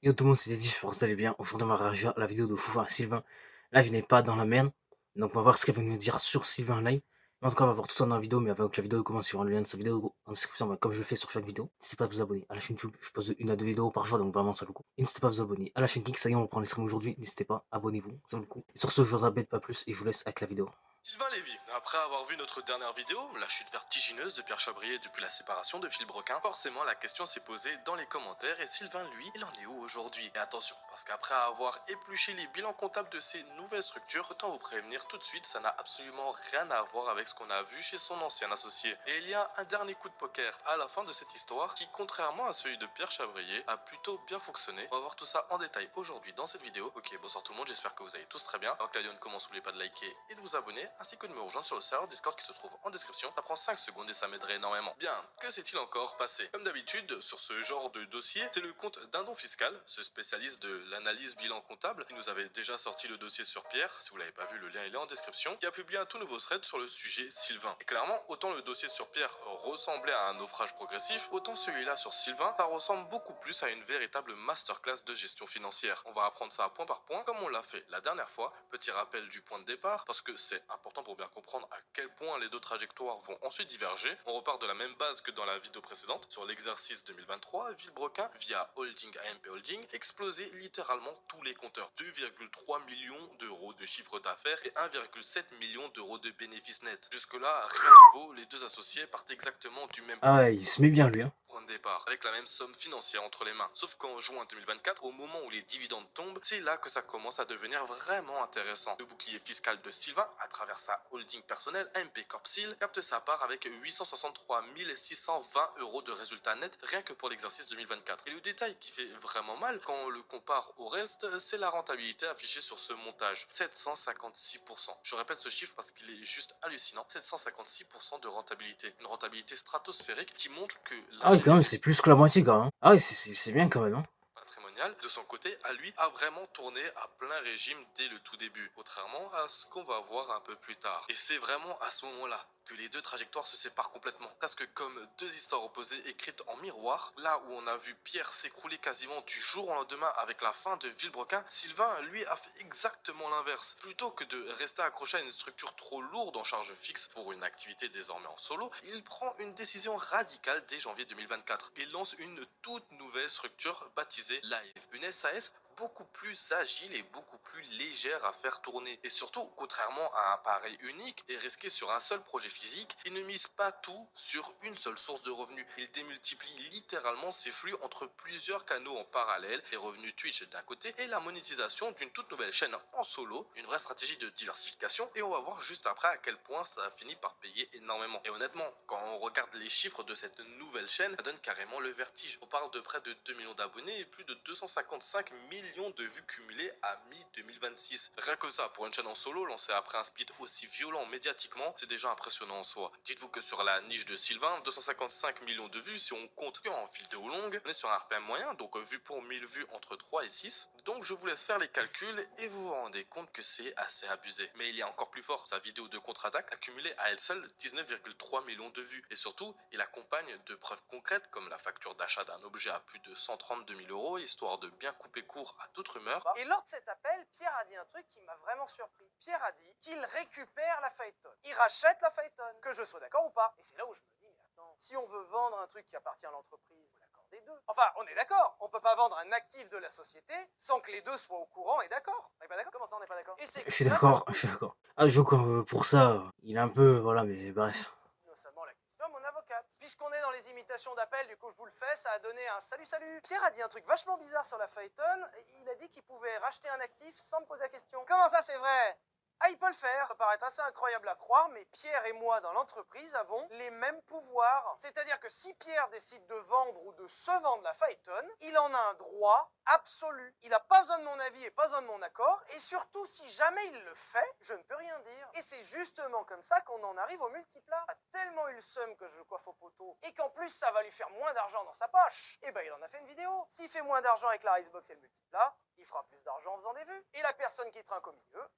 Yo tout le monde, c'était dit, j'espère que vous allez bien. Aujourd'hui, on va réagir à la vidéo de Foufa Sylvain. Live n'est pas dans la merde. Donc, on va voir ce qu'il va nous dire sur Sylvain Live. Mais en tout cas, on va voir tout ça dans la vidéo. Mais avant que la vidéo commence, il y aura le lien de sa vidéo en description, comme je le fais sur chaque vidéo. N'hésitez pas à vous abonner à la chaîne YouTube. Je pose de 1 à 2 vidéos par jour, donc vraiment, ça vaut le coup. Et n'hésitez pas à vous abonner à la chaîne Geek. Ça y est, on prend les streams aujourd'hui. N'hésitez pas, abonnez-vous, ça vaut le coup. Et sur ce, je vous embête pas plus et je vous laisse avec la vidéo. Sylvain Lévy, après avoir vu notre dernière vidéo, la chute vertigineuse de Pierre Chabrier depuis la séparation de Phil Broquin, forcément la question s'est posée dans les commentaires et Sylvain lui, il en est où aujourd'hui? Et attention, parce qu'après avoir épluché les bilans comptables de ces nouvelles structures, autant vous prévenir tout de suite, ça n'a absolument rien à voir avec ce qu'on a vu chez son ancien associé. Et il y a un dernier coup de poker à la fin de cette histoire qui, contrairement à celui de Pierre Chabrier, a plutôt bien fonctionné. On va voir tout ça en détail aujourd'hui dans cette vidéo. Ok, bonsoir tout le monde, j'espère que vous allez tous très bien. Avant que la vidéo ne commence, n'oubliez pas de liker et de vous abonner, ainsi que de me rejoindre sur le serveur Discord qui se trouve en description. Ça prend 5 secondes et ça m'aiderait énormément. Bien, que s'est-il encore passé? Comme d'habitude, sur ce genre de dossier, c'est le compte Dindon Fiscal, ce spécialiste de l'analyse bilan comptable, qui nous avait déjà sorti le dossier sur Pierre, si vous l'avez pas vu, le lien il est en description, qui a publié un tout nouveau thread sur le sujet Sylvain. Et clairement, autant le dossier sur Pierre ressemblait à un naufrage progressif, autant celui-là sur Sylvain, ça ressemble beaucoup plus à une véritable masterclass de gestion financière. On va apprendre ça point par point, comme on l'a fait la dernière fois. Petit rappel du point de départ, parce que c'est important pour bien comprendre à quel point les deux trajectoires vont ensuite diverger. On repart de la même base que dans la vidéo précédente. Sur l'exercice 2023, Villebrequin, via Holding AMP Holding, explosait littéralement tous les compteurs. 2,3 millions d'euros de chiffre d'affaires et 1,7 million d'euros de bénéfices nets. Jusque-là, rien de nouveau, les deux associés partent exactement du même Ah ouais, il se met bien lui, hein. point de départ, avec la même somme financière entre les mains. Sauf qu'en juin 2024, au moment où les dividendes tombent, c'est là que ça commence à devenir vraiment intéressant. Le bouclier fiscal de Sylvain, à travers sa holding personnelle, MP Corpsil, capte sa part avec 863 620 euros de résultats nets rien que pour l'exercice 2024. Et le détail qui fait vraiment mal quand on le compare au reste, c'est la rentabilité affichée sur ce montage, 756%. Je répète ce chiffre parce qu'il est juste hallucinant, 756% de rentabilité. Une rentabilité stratosphérique qui montre que Ah oui, quand même, l'ingénierie c'est plus que la moitié quand même. Ah oui, c'est bien quand même, hein. patrimoniale, de son côté, à lui, a vraiment tourné à plein régime dès le tout début, contrairement à ce qu'on va voir un peu plus tard. Et c'est vraiment à ce moment-là que les deux trajectoires se séparent complètement. Parce que comme deux histoires opposées écrites en miroir, là où on a vu Pierre s'écrouler quasiment du jour au lendemain avec la fin de Villebrequin, Sylvain, lui, a fait exactement l'inverse. Plutôt que de rester accroché à une structure trop lourde en charge fixe pour une activité désormais en solo, il prend une décision radicale dès janvier 2024. Il lance une toute nouvelle structure baptisée Live, une SAS beaucoup plus agile et beaucoup plus légère à faire tourner. Et surtout, contrairement à un pari unique et risqué sur un seul projet physique, il ne mise pas tout sur une seule source de revenus. Il démultiplie littéralement ses flux entre plusieurs canaux en parallèle, les revenus Twitch d'un côté et la monétisation d'une toute nouvelle chaîne en solo, une vraie stratégie de diversification, et on va voir juste après à quel point ça a fini par payer énormément. Et honnêtement, quand on regarde les chiffres de cette nouvelle chaîne, ça donne carrément le vertige. On parle de près de 2 millions d'abonnés et plus de 255 millions de vues cumulées à mi-2026. Rien que ça, pour une chaîne en solo lancée après un split aussi violent médiatiquement, c'est déjà impressionnant en soi. Dites-vous que sur la niche de Sylvain, 255 millions de vues, si on compte que en vidéo longue, on est sur un RPM moyen, donc vu pour 1000 vues entre 3 et 6. Donc je vous laisse faire les calculs et vous vous rendez compte que c'est assez abusé. Mais il y a encore plus fort, sa vidéo de contre-attaque a cumulé à elle seule 19,3 millions de vues. Et surtout, il accompagne de preuves concrètes comme la facture d'achat d'un objet à plus de 132 000 euros, histoire de bien couper court à toute rumeur. Et lors de cet appel, Pierre a dit un truc qui m'a vraiment surpris. Pierre a dit qu'il récupère la Phaeton. Il rachète la Phaeton. Que je sois d'accord ou pas. Et c'est là où je me dis, mais attends, si on veut vendre un truc qui appartient à l'entreprise, l'accord des deux. Enfin, on est d'accord. On peut pas vendre un actif de la société sans que les deux soient au courant et d'accord. On est pas d'accord? Comment ça, on n'est pas d'accord? Et c'est Je suis d'accord, je suis d'accord. Ah, je pour ça, il est un peu, voilà, mais bref. innocemment la question à mon avocate. Puisqu'on est dans les imitations d'appel, du coup je vous le fais, ça a donné un salut salut. Pierre a dit un truc vachement bizarre sur la Phaeton, il a dit qu'il pouvait racheter un actif sans me poser la question. Comment ça c'est vrai? Ah, il peut le faire. Ça paraît assez incroyable à croire, mais Pierre et moi dans l'entreprise avons les mêmes pouvoirs. C'est-à-dire que si Pierre décide de vendre ou de se vendre la Phaeton, il en a un droit absolu. Il n'a pas besoin de mon avis et pas besoin de mon accord, et surtout si jamais il le fait, je ne peux rien dire. Et c'est justement comme ça qu'on en arrive au multiplat. Il a tellement eu le seum que je le coiffe au poteau, et qu'en plus ça va lui faire moins d'argent dans sa poche, et ben il en a fait une vidéo. S'il fait moins d'argent avec la Ricebox et le multiplat, il fera plus d'argent en faisant des vues. Et la personne qui trinque au milieu,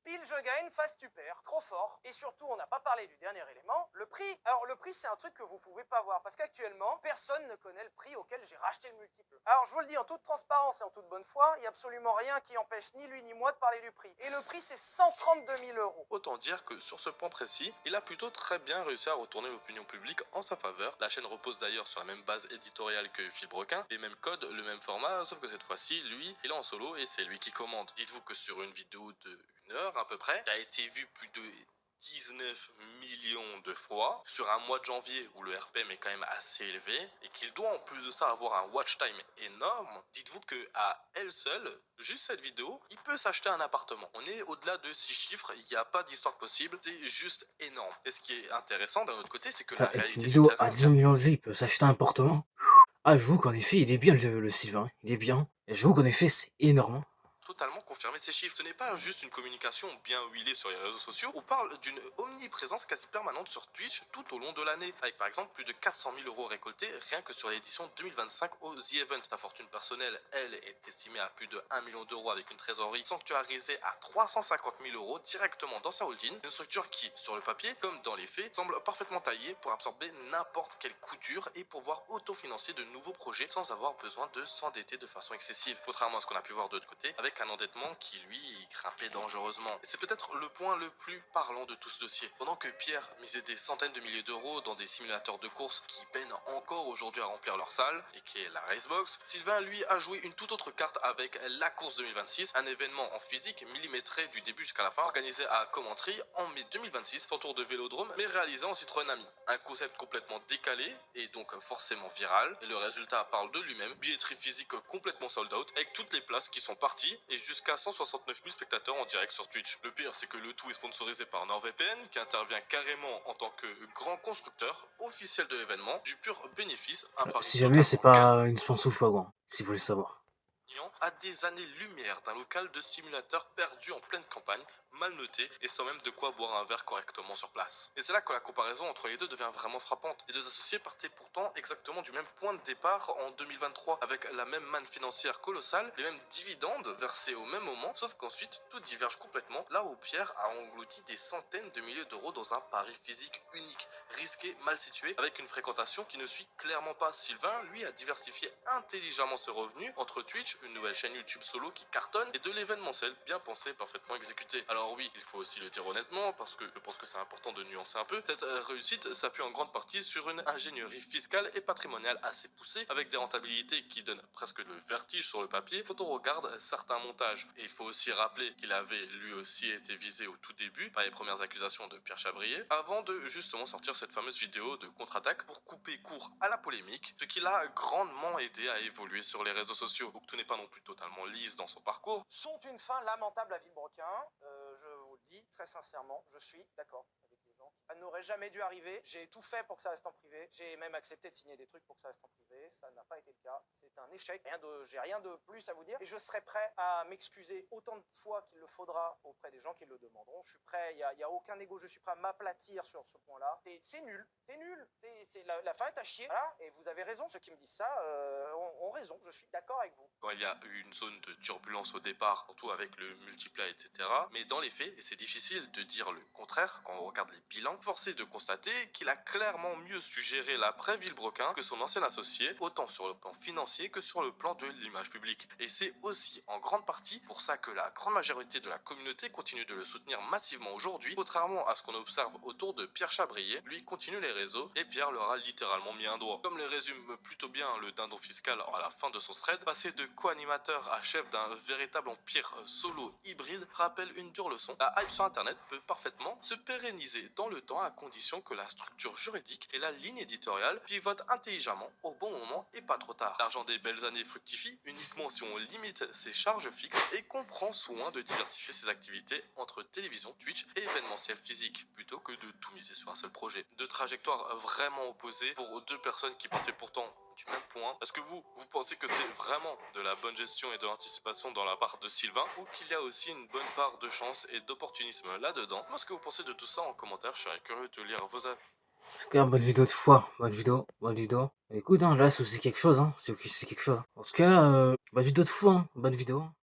Pile je gagne, face tu perds. Trop fort. Et surtout, on n'a pas parlé du dernier élément, le prix. Alors le prix, c'est un truc que vous pouvez pas voir parce qu'actuellement, personne ne connaît le prix auquel j'ai racheté le multiple. Alors je vous le dis en toute transparence et en toute bonne foi, il n'y a absolument rien qui empêche ni lui ni moi de parler du prix. Et le prix, c'est 132 000 euros. Autant dire que sur ce point précis, il a plutôt très bien réussi à retourner l'opinion publique en sa faveur. La chaîne repose d'ailleurs sur la même base éditoriale que Villebrequin, les mêmes codes, le même format, sauf que cette fois-ci, lui, il est en solo et c'est lui qui commande. Dites-vous que sur une vidéo de 1 heure à peu près, qui a été vue plus de 19 millions de fois sur un mois de janvier où le RPM est quand même assez élevé et qu'il doit en plus de ça avoir un watch time énorme, dites-vous que à elle seule, juste cette vidéo, il peut s'acheter un appartement. On est au-delà de 6 chiffres, il n'y a pas d'histoire possible, c'est juste énorme. Et ce qui est intéressant d'un autre côté, c'est que la Avec une réalité du vidéo à terrain, 10 millions de vues, il peut s'acheter un appartement. Ah, j'avoue qu'en effet, il est bien le Sylvain, il est bien. Et j'avoue qu'en effet, c'est énorme. totalement confirmer ces chiffres. Ce n'est pas juste une communication bien huilée sur les réseaux sociaux, on parle d'une omniprésence quasi permanente sur Twitch tout au long de l'année, avec par exemple plus de 400 000 euros récoltés rien que sur l'édition 2025 au The Event. Sa fortune personnelle, elle, est estimée à plus de 1 million d'euros avec une trésorerie sanctuarisée à 350 000 euros directement dans sa holding, une structure qui, sur le papier, comme dans les faits, semble parfaitement taillée pour absorber n'importe quel coup dur et pouvoir autofinancer de nouveaux projets sans avoir besoin de s'endetter de façon excessive, contrairement à ce qu'on a pu voir de l'autre côté, avec un endettement qui lui grimpait dangereusement. Et c'est peut-être le point le plus parlant de tout ce dossier. Pendant que Pierre misait des centaines de milliers d'euros dans des simulateurs de course qui peinent encore aujourd'hui à remplir leur salle, et qui est la Racebox, Sylvain lui a joué une toute autre carte avec la course 2026, un événement en physique millimétré du début jusqu'à la fin, organisé à Commentry en mai 2026, son tour de vélodrome, mais réalisé en Citroën Ami. Un concept complètement décalé et donc forcément viral, et le résultat parle de lui-même, billetterie physique complètement sold out, avec toutes les places qui sont parties, et jusqu'à 169 000 spectateurs en direct sur Twitch. Le pire, c'est que le tout est sponsorisé par NordVPN, qui intervient carrément en tant que grand constructeur officiel de l'événement, du pur bénéfice, un pari Si jamais c'est totalement pas une sponsor ou je sais pas quoi, si vous voulez savoir. à des années-lumière d'un local de simulateur perdu en pleine campagne, mal noté et sans même de quoi boire un verre correctement sur place. Et c'est là que la comparaison entre les deux devient vraiment frappante. Les deux associés partaient pourtant exactement du même point de départ en 2023, avec la même manne financière colossale, les mêmes dividendes versés au même moment, sauf qu'ensuite tout diverge complètement, là où Pierre a englouti des centaines de milliers d'euros dans un pari physique unique, risqué, mal situé, avec une fréquentation qui ne suit clairement pas. Sylvain, lui, a diversifié intelligemment ses revenus entre Twitch, une nouvelle chaîne YouTube solo qui cartonne, et de l'événementiel bien pensé, parfaitement exécuté. Alors oui, il faut aussi le dire honnêtement, parce que je pense que c'est important de nuancer un peu, cette réussite s'appuie en grande partie sur une ingénierie fiscale et patrimoniale assez poussée, avec des rentabilités qui donnent presque le vertige sur le papier quand on regarde certains montages. Et il faut aussi rappeler qu'il avait lui aussi été visé au tout début par les premières accusations de Pierre Chabrier, avant de justement sortir cette fameuse vidéo de contre-attaque pour couper court à la polémique, ce qui l'a grandement aidé à évoluer sur les réseaux sociaux. Donc tout n'est pas non plus totalement lisse dans son parcours. Sont une fin lamentable à Villebrequin. Je vous le dis très sincèrement, je suis d'accord avec les gens. Ça n'aurait jamais dû arriver. J'ai tout fait pour que ça reste en privé. J'ai même accepté de signer des trucs pour que ça reste en privé. Ça n'a pas été le cas. C'est un échec. J'ai rien de plus à vous dire. Et je serai prêt à m'excuser autant de fois qu'il le faudra auprès des gens qui le demanderont. Je suis prêt. Il y a aucun ego. Je suis prêt à m'aplatir sur ce point-là. C'est nul. C'est nul. La fin est à chier. Voilà. Et vous avez raison. Ceux qui me disent ça ont raison. Je suis d'accord avec vous. Quand il y a eu une zone de turbulence au départ, surtout avec le multiplat, etc. Mais dans les faits, et c'est difficile de dire le contraire quand on regarde les bilans, force est de constater qu'il a clairement mieux su gérer l'après Villebrequin que son ancien associé, autant sur le plan financier que sur le plan de l'image publique. Et c'est aussi en grande partie pour ça que la grande majorité de la communauté continue de le soutenir massivement aujourd'hui, contrairement à ce qu'on observe autour de Pierre Chabrier, lui continue les réseaux et Pierre leur a littéralement mis un doigt. Comme le résume plutôt bien le dindon fiscal à la fin de son thread, passer de co-animateur à chef d'un véritable empire solo hybride rappelle une dure leçon. La hype sur internet peut parfaitement se pérenniser dans le temps à condition que la structure juridique et la ligne éditoriale pivotent intelligemment au bon moment et pas trop tard. L'argent des belles années fructifie uniquement si on limite ses charges fixes et qu'on prend soin de diversifier ses activités entre télévision, Twitch et événementiel physique, plutôt que de tout miser sur un seul projet. Deux trajectoires vraiment opposées pour deux personnes qui partaient pourtant du même point. Est-ce que vous pensez que c'est vraiment de la bonne gestion et de l'anticipation dans la part de Sylvain, ou qu'il y a aussi une bonne part de chance et d'opportunisme là-dedans? Moi, ce que vous pensez de tout ça en commentaire, je serais curieux de lire vos avis. En tout cas, bonne vidéo de foi, bonne vidéo, bonne vidéo. Écoute, hein, là c'est aussi quelque chose, hein, c'est quelque chose. En tout cas, bonne vidéo de foi, hein, bonne vidéo.